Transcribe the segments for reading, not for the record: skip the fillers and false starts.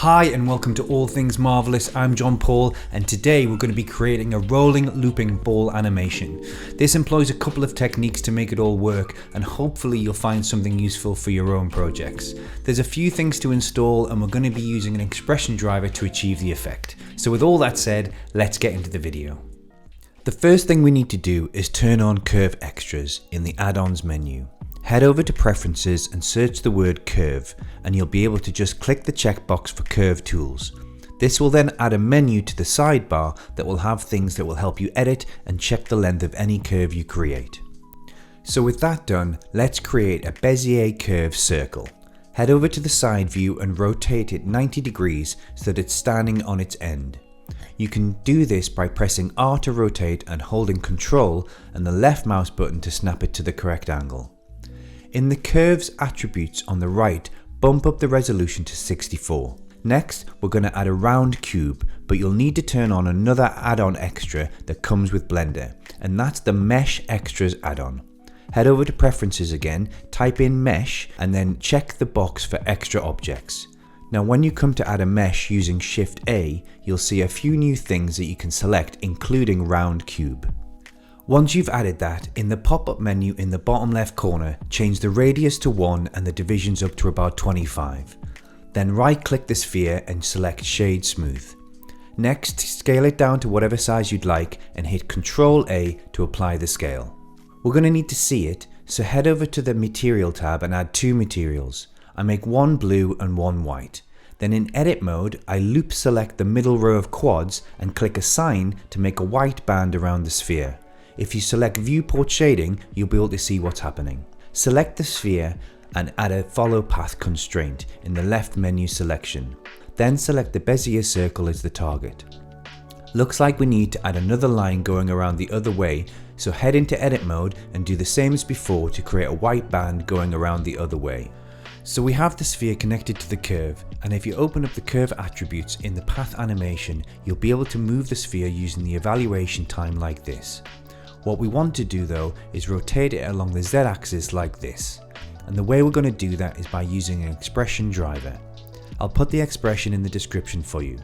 Hi and welcome to All Things Marvelous. I'm John Paul and today we're going to be creating a rolling looping ball animation. This employs a couple of techniques to make it all work and hopefully you'll find something useful for your own projects. There's a few things to install and we're going to be using an expression driver to achieve the effect. So with all that said, let's get into the video. The first thing we need to do is turn on Curve Extras in the add-ons menu. Head over to Preferences and search the word Curve and you'll be able to just click the checkbox for Curve Tools. This will then add a menu to the sidebar that will have things that will help you edit and check the length of any curve you create. So with that done, let's create a Bezier Curve circle. Head over to the side view and rotate it 90 degrees so that it's standing on its end. You can do this by pressing R to rotate and holding Ctrl and the left mouse button to snap it to the correct angle. In the curves attributes on the right, bump up the resolution to 64. Next, we're going to add a round cube, but you'll need to turn on another add-on extra that comes with Blender, and that's the Mesh Extras add-on. Head over to Preferences again, type in Mesh, and then check the box for extra objects. Now when you come to add a mesh using Shift A, you'll see a few new things that you can select, including round cube. Once you've added that, in the pop-up menu in the bottom left corner, change the radius to 1 and the divisions up to about 25. Then right-click the sphere and select Shade Smooth. Next, scale it down to whatever size you'd like and hit Ctrl A to apply the scale. We're going to need to see it, so head over to the Material tab and add two materials. I make one blue and one white. Then in Edit mode, I loop select the middle row of quads and click Assign to make a white band around the sphere. If you select Viewport Shading, you'll be able to see what's happening. Select the sphere and add a Follow Path constraint in the left menu selection. Then select the Bezier circle as the target. Looks like we need to add another line going around the other way, so head into Edit mode and do the same as before to create a white band going around the other way. So we have the sphere connected to the curve, and if you open up the curve attributes in the path animation, you'll be able to move the sphere using the evaluation time like this. What we want to do though is rotate it along the Z-axis like this, and the way we're going to do that is by using an expression driver. I'll put the expression in the description for you.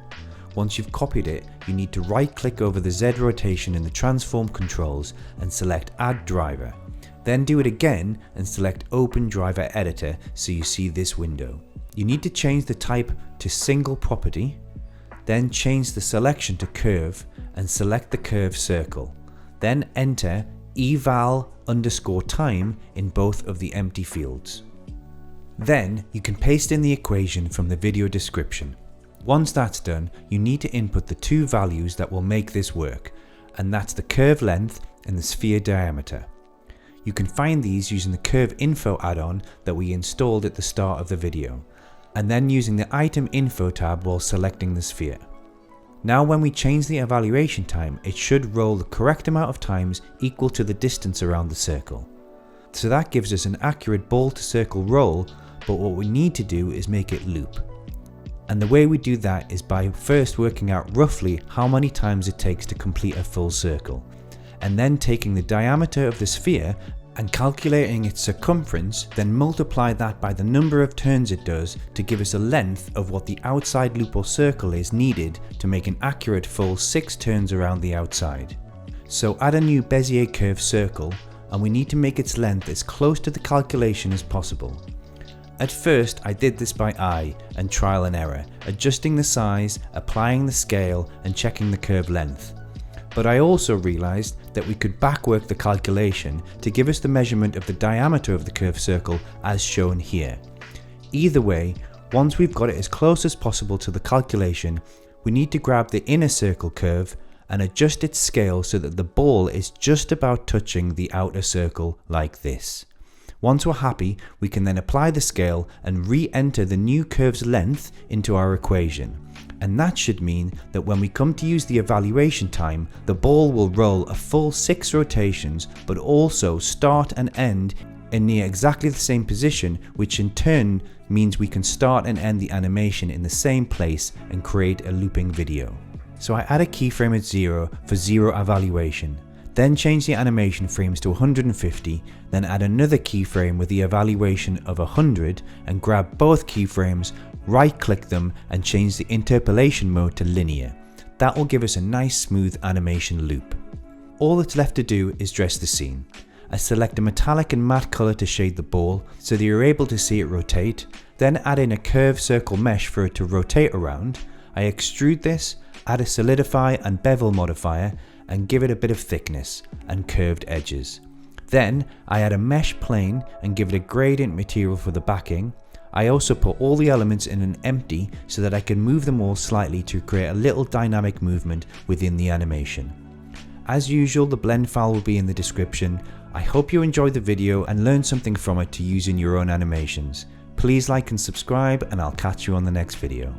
Once you've copied it, you need to right click over the Z rotation in the transform controls and select Add Driver. Then do it again and select Open Driver Editor so you see this window. You need to change the type to Single Property, then change the selection to Curve and select the curve circle. Then enter eval_time in both of the empty fields. Then you can paste in the equation from the video description. Once that's done, you need to input the two values that will make this work, and that's the curve length and the sphere diameter. You can find these using the Curve Info add-on that we installed at the start of the video, and then using the Item Info tab while selecting the sphere. Now when we change the evaluation time, it should roll the correct amount of times equal to the distance around the circle. So that gives us an accurate ball to circle roll, but what we need to do is make it loop. And the way we do that is by first working out roughly how many times it takes to complete a full circle, and then taking the diameter of the sphere and calculating its circumference, then multiply that by the number of turns it does to give us a length of what the outside loop or circle is needed to make an accurate full 6 turns around the outside. So add a new Bezier Curve circle and we need to make its length as close to the calculation as possible. At first I did this by eye and trial and error, adjusting the size, applying the scale and checking the curve length. But I also realized that we could backwork the calculation to give us the measurement of the diameter of the curved circle as shown here. Either way, once we've got it as close as possible to the calculation, we need to grab the inner circle curve and adjust its scale so that the ball is just about touching the outer circle like this. Once we're happy, we can then apply the scale and re-enter the new curve's length into our equation. And that should mean that when we come to use the evaluation time, the ball will roll a full 6 rotations, but also start and end in near exactly the same position, which in turn means we can start and end the animation in the same place and create a looping video. So I add a keyframe at 0 for 0 evaluation. Then change the animation frames to 150, then add another keyframe with the evaluation of 100 and grab both keyframes, right click them and change the interpolation mode to linear. That will give us a nice smooth animation loop. All that's left to do is dress the scene. I select a metallic and matte color to shade the ball so that you're able to see it rotate, then add in a curved circle mesh for it to rotate around. I extrude this, add a solidify and bevel modifier and give it a bit of thickness and curved edges. Then I add a mesh plane and give it a gradient material for the backing. I also put all the elements in an empty so that I can move them all slightly to create a little dynamic movement within the animation. As usual, the blend file will be in the description. I hope you enjoyed the video and learned something from it to use in your own animations. Please like and subscribe, and I'll catch you on the next video.